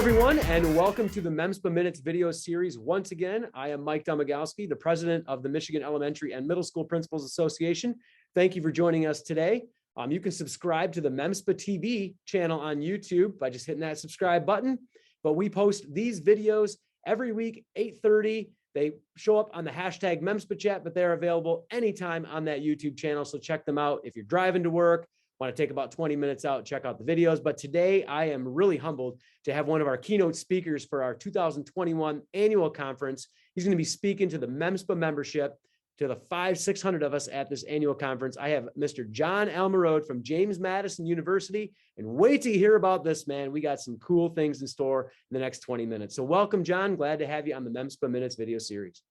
everyone, and welcome to the MEMSPA Minutes video series. Once again, I am Mike Domagalski, the president of the Michigan Elementary and Middle School Principals Association. Thank you for joining us today. You can subscribe to the MEMSPA TV channel on YouTube by just hitting that subscribe button. But we post these videos every week, 8:30. They show up on the hashtag MEMSPA chat, but they're available anytime on that YouTube channel. So check them out. If you're driving to work, want to take about 20 minutes out, check out the videos. But today I am really humbled to have one of our keynote speakers for our 2021 annual conference. He's going to be speaking to the MEMSPA membership, to the 500-600 of us at this annual conference. I have Mr. John Almarode from James Madison University, and wait to hear about this, man. We got some cool things in store in the next 20 minutes. So welcome, John. Glad to have you on the MEMSPA Minutes video series.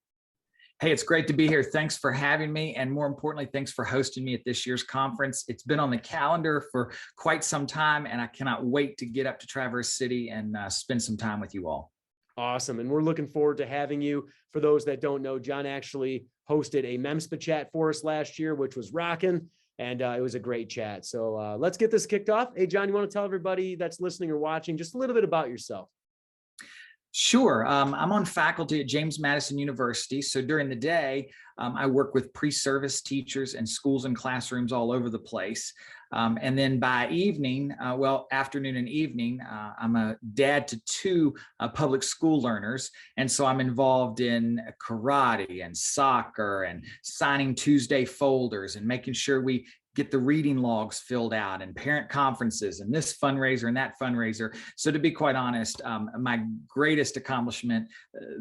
Hey, it's great to be here. Thanks for having me. And more importantly, thanks for hosting me at this year's conference. It's been on the calendar for quite some time, and I cannot wait to get up to Traverse City and spend some time with you all. Awesome. And we're looking forward to having you. For those that don't know, John actually hosted a MEMSPA chat for us last year, which was rocking, and it was a great chat. So let's get this kicked off. Hey, John, you want to tell everybody that's listening or watching just a little bit about yourself? Sure. I'm on faculty at James Madison University. So during the day, I work with pre-service teachers and schools and classrooms all over the place. And then by evening, afternoon and evening, I'm a dad to two public school learners. And so I'm involved in karate and soccer and signing Tuesday folders and making sure we get the reading logs filled out and parent conferences and this fundraiser and that fundraiser. So to be quite honest, my greatest accomplishment,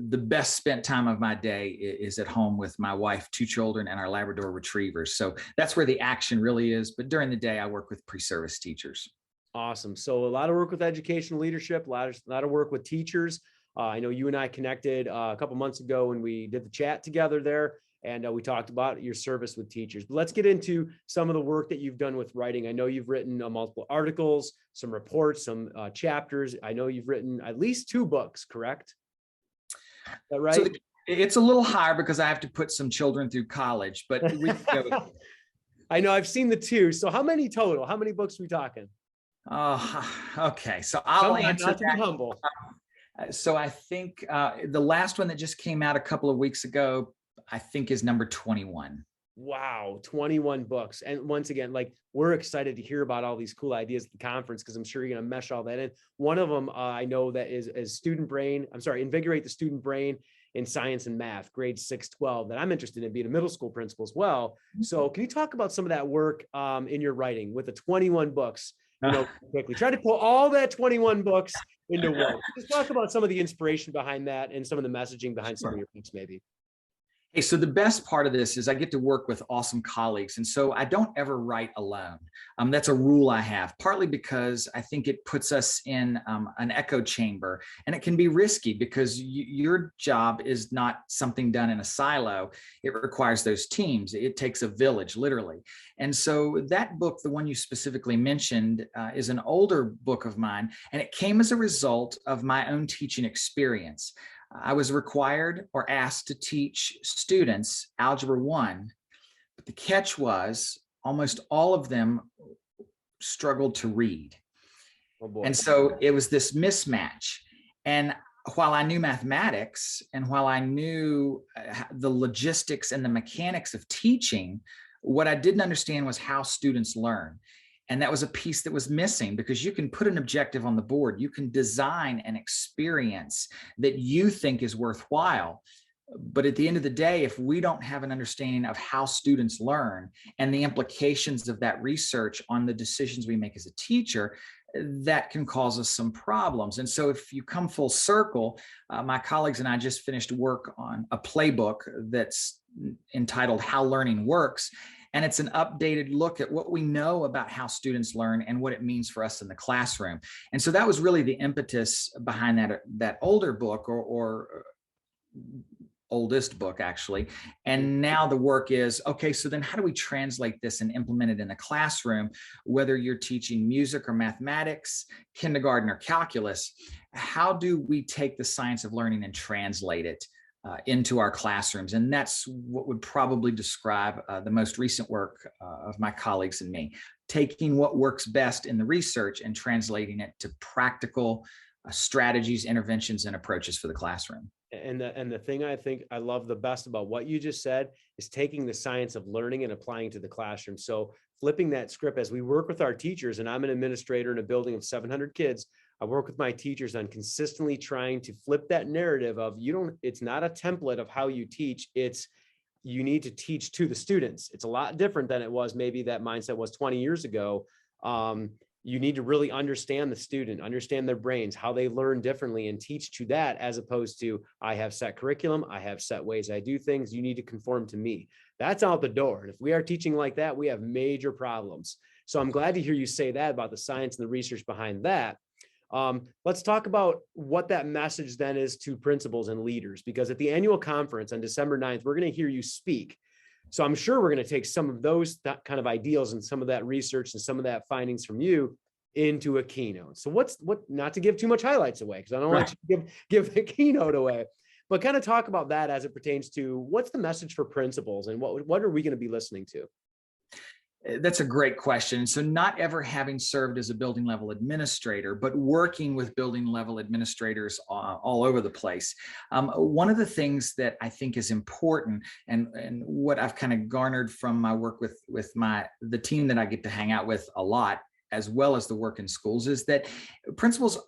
the best spent time of my day is at home with my wife, two children, and our Labrador retrievers. So that's where the action really is. But during the day, I work with pre-service teachers. Awesome. So a lot of work with educational leadership, a lot of work with teachers. I know you and I connected a couple months ago when we did the chat together there. And we talked about your service with teachers. But let's get into some of the work that you've done with writing. I know you've written multiple articles, some reports, some chapters. I know you've written at least 2 books, correct? Is that right? So it's a little higher because I have to put some children through college, but we can go. I know I've seen the 2. So how many total? How many books are we talking? Okay. So I'll answer not to be humble. So I think the last one that just came out a couple of weeks ago, I think is number 21. Wow, 21 books. And once again, like, we're excited to hear about all these cool ideas at the conference, because I'm sure you're going to mesh all that in. One of them I know that is invigorate the student brain in science and math, grades 6-12, that I'm interested in being a middle school principal as well. So can you talk about some of that work in your writing with the 21 books? Quickly try to pull all that 21 books into one. Just talk about some of the inspiration behind that and some of the messaging behind some of your books, maybe. Hey, so the best part of this is I get to work with awesome colleagues. And so I don't ever write alone. That's a rule I have, partly because I think it puts us in an echo chamber, and it can be risky because your job is not something done in a silo. It requires those teams. It takes a village, literally. And so that book, the one you specifically mentioned, is an older book of mine, and it came as a result of my own teaching experience. I was required or asked to teach students Algebra 1, but the catch was almost all of them struggled to read. Oh boy. And so it was this mismatch. And while I knew mathematics and while I knew the logistics and the mechanics of teaching, what I didn't understand was how students learn. And that was a piece that was missing, because you can put an objective on the board. You can design an experience that you think is worthwhile. But at the end of the day, if we don't have an understanding of how students learn and the implications of that research on the decisions we make as a teacher, that can cause us some problems. And so if you come full circle, my colleagues and I just finished work on a playbook that's entitled How Learning Works. And it's an updated look at what we know about how students learn and what it means for us in the classroom. And so that was really the impetus behind that older book, or oldest book, actually. And now the work is, okay, so then how do we translate this and implement it in the classroom, whether you're teaching music or mathematics, kindergarten or calculus? How do we take the science of learning and translate it into our classrooms? And that's what would probably describe the most recent work of my colleagues and me, taking what works best in the research and translating it to practical strategies, interventions, and approaches for the classroom. And the thing I think I love the best about what you just said is taking the science of learning and applying it to the classroom. So flipping that script as we work with our teachers, and I'm an administrator in a building of 700 kids. I work with my teachers on consistently trying to flip that narrative of it's not a template of how you teach. You need to teach to the students. It's a lot different than it was, maybe that mindset was 20 years ago. You need to really understand the student, understand their brains, how they learn differently, and teach to that, as opposed to, I have set curriculum, I have set ways I do things, you need to conform to me. That's out the door. And if we are teaching like that, we have major problems. So I'm glad to hear you say that about the science and the research behind that. Let's talk about what that message then is to principals and leaders, because at the annual conference on December 9th, we're going to hear you speak. So I'm sure we're going to take some of those kind of ideals and some of that research and some of that findings from you into a keynote. So not to give too much highlights away, because I don't want you to give the keynote away, but kind of talk about that as it pertains to what's the message for principals and what are we going to be listening to? That's a great question. So not ever having served as a building level administrator, but working with building level administrators all over the place. One of the things that I think is important, and what I've kind of garnered from my work with the team that I get to hang out with a lot, as well as the work in schools, is that principals,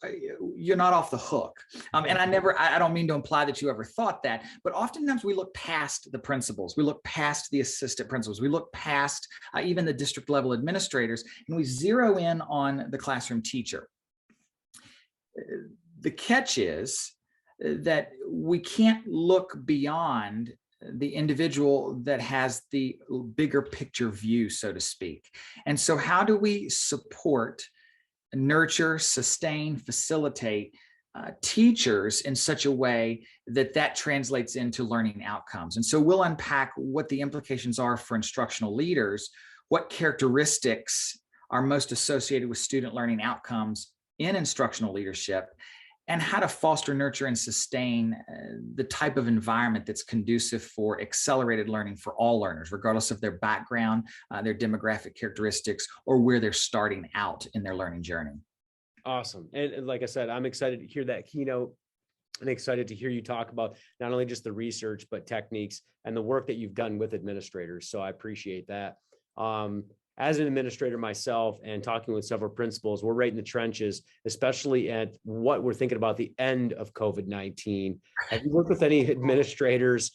you're not off the hook. And I don't mean to imply that you ever thought that, but oftentimes we look past the principals, we look past the assistant principals, we look past even the district level administrators, and we zero in on the classroom teacher. The catch is that we can't look beyond the individual that has the bigger picture view, so to speak. And so how do we support, nurture, sustain, facilitate teachers in such a way that translates into learning outcomes? And so we'll unpack what the implications are for instructional leaders, what characteristics are most associated with student learning outcomes in instructional leadership, and how to foster, nurture, and sustain the type of environment that's conducive for accelerated learning for all learners, regardless of their background, their demographic characteristics, or where they're starting out in their learning journey. Awesome. And like I said, I'm excited to hear that keynote and excited to hear you talk about not only just the research, but techniques and the work that you've done with administrators. So I appreciate that. As an administrator myself and talking with several principals, we're right in the trenches, especially at what we're thinking about the end of COVID-19. Have you worked with any administrators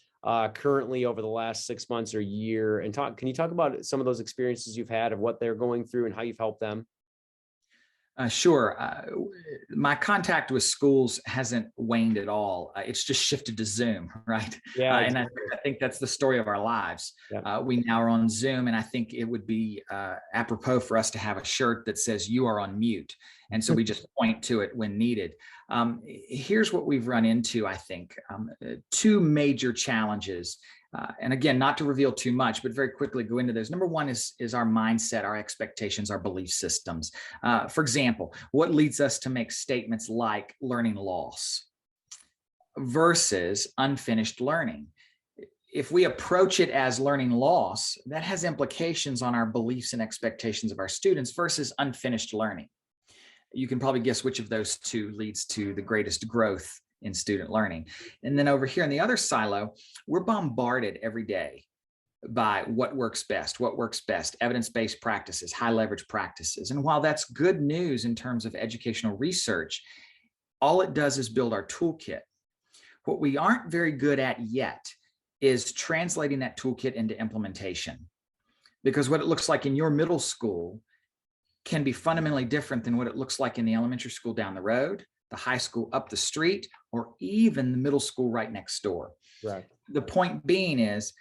currently over the last 6 months or year? And can you talk about some of those experiences you've had of what they're going through and how you've helped them? Sure. My contact with schools hasn't waned at all. It's just shifted to Zoom, right? Yeah, exactly. And I think that's the story of our lives. Yeah. We now are on Zoom, and I think it would be apropos for us to have a shirt that says "You are on mute," and so we just point to it when needed. Here's what we've run into, I think, two major challenges. And again, not to reveal too much, but very quickly go into those. Number one is our mindset, our expectations, our belief systems. For example, what leads us to make statements like learning loss versus unfinished learning? If we approach it as learning loss, that has implications on our beliefs and expectations of our students versus unfinished learning. You can probably guess which of those two leads to the greatest growth in student learning. And then over here in the other silo, we're bombarded every day by what works best, evidence-based practices, high leverage practices. And while that's good news in terms of educational research, all it does is build our toolkit. What we aren't very good at yet is translating that toolkit into implementation. Because what it looks like in your middle school can be fundamentally different than what it looks like in the elementary school down the road, the high school up the street, or even the middle school right next door. Right. The point being is,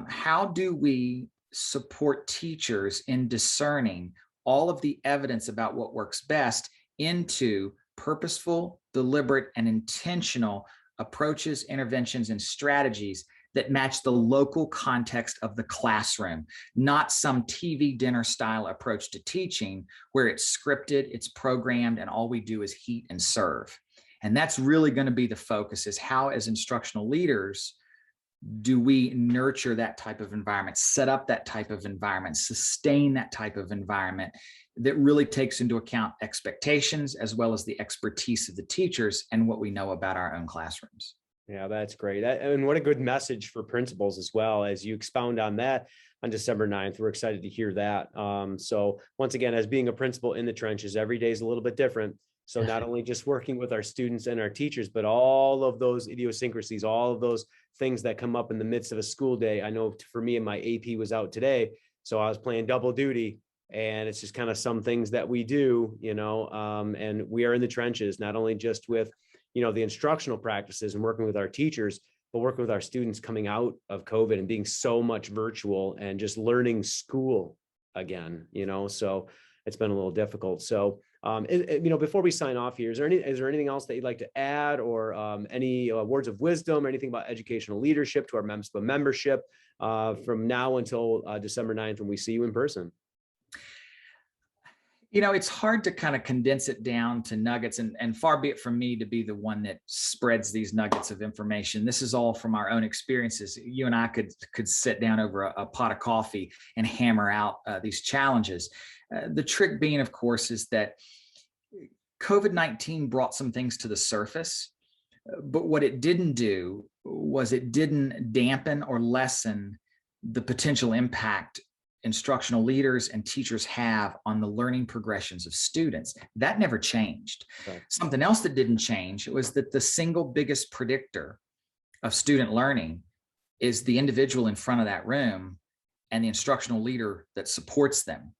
how do we support teachers in discerning all of the evidence about what works best into purposeful, deliberate, and intentional approaches, interventions, and strategies that match the local context of the classroom, not some TV dinner style approach to teaching where it's scripted, it's programmed, and all we do is heat and serve. And that's really going to be the focus, is how as instructional leaders do we nurture that type of environment, set up that type of environment, sustain that type of environment that really takes into account expectations as well as the expertise of the teachers and what we know about our own classrooms. Yeah, that's great. And what a good message for principals as well, as you expound on that on December 9th. We're excited to hear that. So once again, as being a principal in the trenches, every day is a little bit different. So not only just working with our students and our teachers, but all of those idiosyncrasies, all of those things that come up in the midst of a school day. I know for me, and my AP was out today, so I was playing double duty. And it's just kind of some things that we do, and we are in the trenches, not only just with, the instructional practices and working with our teachers, but working with our students coming out of COVID and being so much virtual and just learning school again, so it's been a little difficult. So, before we sign off here, is there anything else that you'd like to add, or any words of wisdom or anything about educational leadership to our MEMSPA membership from now until December 9th when we see you in person? It's hard to kind of condense it down to nuggets, and far be it from me to be the one that spreads these nuggets of information. This is all from our own experiences. You and I could sit down over a pot of coffee and hammer out these challenges. The trick being, of course, is that COVID-19 brought some things to the surface, but what it didn't do was it didn't dampen or lessen the potential impact instructional leaders and teachers have on the learning progressions of students. That never changed. Right. Something else that didn't change was that the single biggest predictor of student learning is the individual in front of that room and the instructional leader that supports them.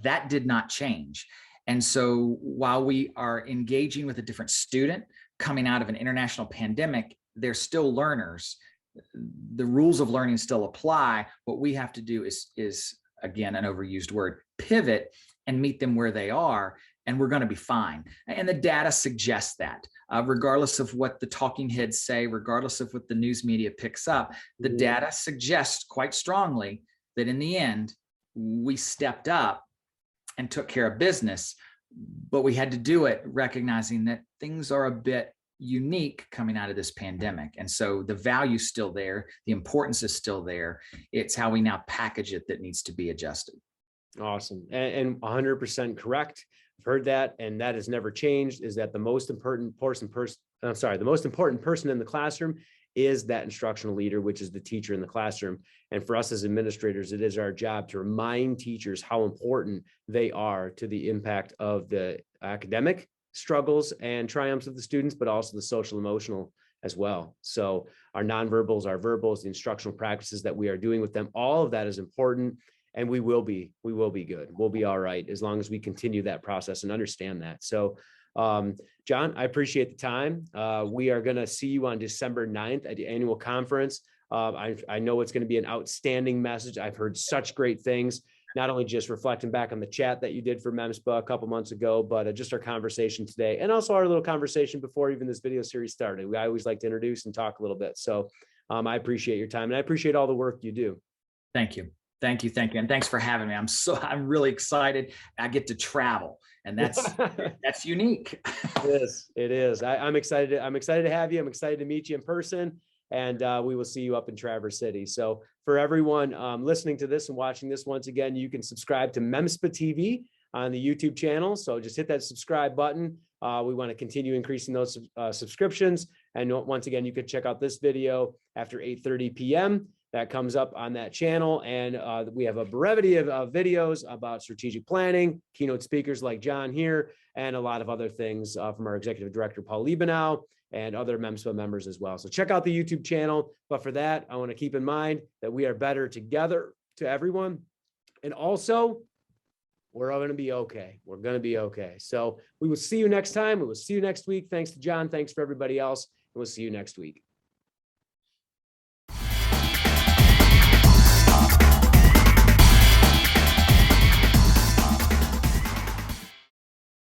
That did not change. And so while we are engaging with a different student coming out of an international pandemic, they're still learners. The rules of learning still apply. What we have to do is again, an overused word, pivot and meet them where they are, and we're going to be fine. And the data suggests that, regardless of what the talking heads say, regardless of what the news media picks up, the data suggests quite strongly that in the end, we stepped up and took care of business, but we had to do it recognizing that things are a bit unique coming out of this pandemic. And so the value's still there. The importance is still there. It's how we now package it that needs to be adjusted. Awesome. And 100% correct. I've heard that, and that has never changed, is that the most important person in the classroom is that instructional leader, which is the teacher in the classroom. And for us as administrators, it is our job to remind teachers how important they are to the impact of the academic struggles and triumphs of the students, but also the social emotional as well. So our nonverbals, our verbals, the instructional practices that we are doing with them, all of that is important, and we will be good. We'll be all right as long as we continue that process and understand that. So John, I appreciate the time. We are going to see you on December 9th at the annual conference. I know it's going to be an outstanding message. I've heard such great things, not only just reflecting back on the chat that you did for MEMSPA a couple months ago, but just our conversation today, and also our little conversation before even this video series started. I always like to introduce and talk a little bit. So I appreciate your time, and I appreciate all the work you do. Thank you. Thank you. Thank you. And thanks for having me. I'm really excited. I get to travel, and that's unique. It is. I'm excited. I'm excited to have you. I'm excited to meet you in person, and we will see you up in Traverse City. So for everyone listening to this and watching this, once again, you can subscribe to MEMSPA TV on the YouTube channel. So just hit that subscribe button. We want to continue increasing those subscriptions. And once again, you can check out this video after 8:30 p.m. that comes up on that channel. And we have a brevity of videos about strategic planning, keynote speakers like John here, and a lot of other things from our executive director, Paul Liebenow, and other MEMSPA members as well. So check out the YouTube channel. But for that, I want to keep in mind that we are better together to everyone. And also, we're all going to be okay. We're going to be okay. So we will see you next time. We will see you next week. Thanks to John. Thanks for everybody else. And we'll see you next week.